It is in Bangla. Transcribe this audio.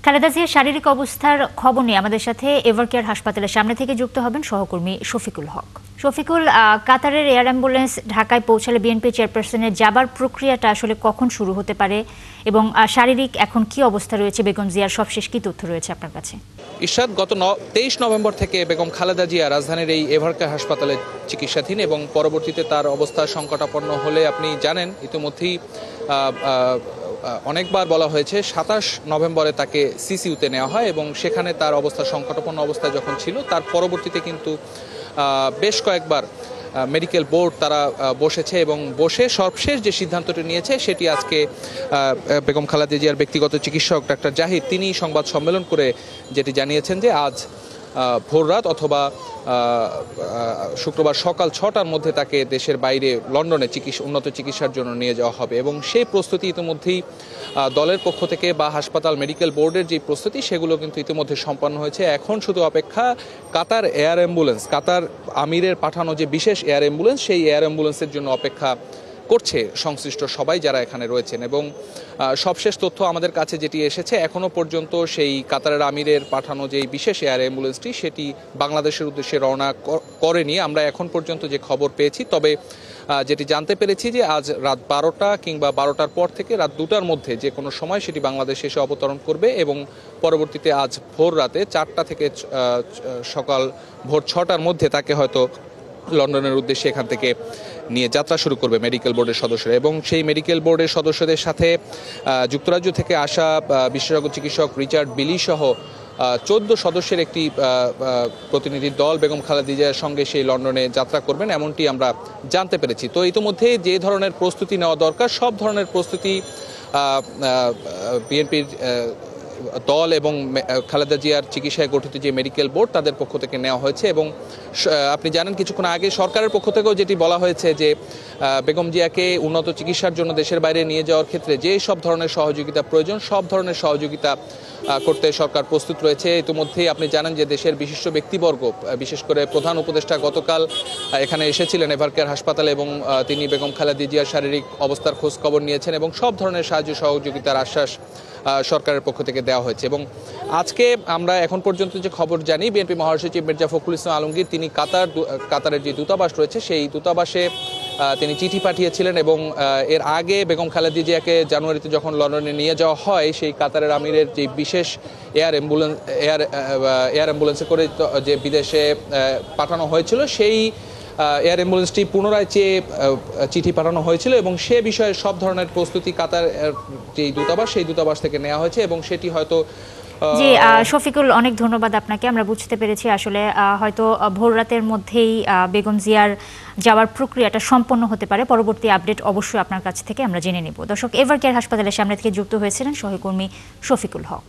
খালেদা জিয়ার শারীরিক অবস্থার খবর নিয়ে আমাদের সাথে এভারকেয়ার হাসপাতালের সামনে থেকে যুক্ত হবেন সহকর্মী শফিকুল হক। শফিকুল, কাতারের এয়ার অ্যাম্বুলেন্স ঢাকায় পৌঁছালে বিএনপি চেয়ারপারসনের যাবার প্রক্রিয়াটা আসলে কখন শুরু হতে পারে এবং শারীরিক এখন কি অবস্থা রয়েছে বেগম জিয়ার, সবশেষ কি তথ্য রয়েছে আপনার কাছে? ইরশাদ, গত 23 নভেম্বর থেকে বেগম খালেদা জিয়া রাজধানীর এই এভারকেয়ার হাসপাতালে চিকিৎসাধীন এবং পরবর্তীতে তার অবস্থা সংকটাপন্ন হলে আপনি জানেন ইতিমধ্যেই অনেকবার বলা হয়েছে 27 নভেম্বরে তাকে সিসিইউতে নেওয়া হয় এবং সেখানে তার অবস্থা সংকটাপন্ন অবস্থায় যখন ছিল তার পরবর্তীতে কিন্তু বেশ কয়েকবার মেডিকেল বোর্ড তারা বসেছে এবং বসে সর্বশেষ যে সিদ্ধান্তটি নিয়েছে সেটি আজকে বেগম খালেদা জিয়ার ব্যক্তিগত চিকিৎসক ডাক্তার জাহিদ তিনি সংবাদ সম্মেলন করে যেটি জানিয়েছেন যে আজ ভোররাত অথবা শুক্রবার সকাল 6টার মধ্যে তাকে দেশের বাইরে লন্ডনে উন্নত চিকিৎসার জন্য নিয়ে যাওয়া হবে এবং সেই প্রস্তুতি ইতিমধ্যেই দলের পক্ষ থেকে বা হাসপাতাল মেডিকেল বোর্ডের যে প্রস্তুতি সেগুলো কিন্তু ইতিমধ্যে সম্পন্ন হয়েছে। এখন শুধু অপেক্ষা কাতার এয়ার অ্যাম্বুলেন্স, কাতার আমিরের পাঠানো যে বিশেষ এয়ার অ্যাম্বুলেন্স সেই এয়ার অ্যাম্বুলেন্সের জন্য অপেক্ষা করছে সংশ্লিষ্ট সবাই যারা এখানে রয়েছেন এবং সবশেষ তথ্য আমাদের কাছে যেটি এসেছে এখনো পর্যন্ত সেই কাতারের আমিরের পাঠানো যেই বিশেষ এয়ার অ্যাম্বুলেন্সটি সেটি বাংলাদেশের উদ্দেশ্যে রওনা করেনি আমরা এখন পর্যন্ত যে খবর পেয়েছি। তবে যেটি জানতে পেরেছি যে আজ রাত 12টা কিংবা 12টার পর থেকে রাত 2টার মধ্যে যে কোনো সময় সেটি বাংলাদেশে এসে অবতরণ করবে এবং পরবর্তীতে আজ ভোর রাতে 4টা থেকে সকাল ভোর 6টার মধ্যে তাকে হয়তো লন্ডনের উদ্দেশ্যে এখান থেকে নিয়ে যাত্রা শুরু করবে মেডিকেল বোর্ডের সদস্যরা এবং সেই মেডিকেল বোর্ডের সদস্যদের সাথে যুক্তরাজ্য থেকে আসা বিশেষজ্ঞ চিকিৎসক রিচার্ড বিলি সহ 14 সদস্যের একটি প্রতিনিধি দল বেগম খালেদা জিয়ার সঙ্গে সেই লন্ডনে যাত্রা করবেন এমনটি আমরা জানতে পেরেছি। তো ইতিমধ্যে যে ধরনের প্রস্তুতি নেওয়া দরকার সব ধরনের প্রস্তুতি বিএনপির দল এবং খালেদা জিয়ার চিকিৎসায় গঠিত যে মেডিকেল বোর্ড তাদের পক্ষ থেকে নেওয়া হয়েছে এবং আপনি জানেন কিছুক্ষণ আগে সরকারের পক্ষ থেকেও যেটি বলা হয়েছে যে বেগম জিয়াকে উন্নত চিকিৎসার জন্য দেশের বাইরে নিয়ে যাওয়ার ক্ষেত্রে যে সব ধরনের সহযোগিতা প্রয়োজন সব ধরনের সহযোগিতা করতে সরকার প্রস্তুত রয়েছে। ইতিমধ্যেই আপনি জানেন যে দেশের বিশিষ্ট ব্যক্তিবর্গ বিশেষ করে প্রধান উপদেষ্টা গতকাল এখানে এসেছিলেন এভারকেয়ার হাসপাতালে এবং তিনি বেগম খালেদা জিয়ার শারীরিক অবস্থার খোঁজ খবর নিয়েছেন এবং সব ধরনের সাহায্য সহযোগিতার আশ্বাস সরকারের পক্ষ থেকে দেওয়া হয়েছে এবং আজকে আমরা এখন পর্যন্ত যে খবর জানি বিএনপি মহাসচিব মির্জা ফখরুল ইসলাম আলমগীর তিনি কাতারের যে দূতাবাস রয়েছে সেই দূতাবাসে তিনি চিঠি পাঠিয়েছিলেন এবং এর আগে বেগম খালেদা জিয়াকে জানুয়ারিতে যখন লন্ডনে নিয়ে যাওয়া হয় সেই কাতারের আমিরের যে বিশেষ এয়ার অ্যাম্বুলেন্সে করে যে বিদেশে পাঠানো হয়েছিল সেই এয়ার অ্যাম্বুলেন্সটি পুনরায় চেয়ে চিঠি পাঠানো হয়েছিল এবং সে বিষয়ে সব ধরনের প্রস্তুতি কাতার যে দূতাবাস সেই দূতাবাস থেকে নেওয়া হয়েছে এবং সেটি হয়তো জি শফিকুল, অনেক ধন্যবাদ আপনাকে। আমরা বুঝতে পেরেছি আসলে হয়তো ভোর রাতের মধ্যেই বেগম জিয়ার যাওয়ার প্রক্রিয়াটা সম্পন্ন হতে পারে। পরবর্তী আপডেট অবশ্যই আপনার কাছ থেকে আমরা জেনে নেব। দর্শক, এভারকেয়ার হাসপাতালের সামনে থেকে যুক্ত হয়েছিলেন সহকর্মী শফিকুল হক।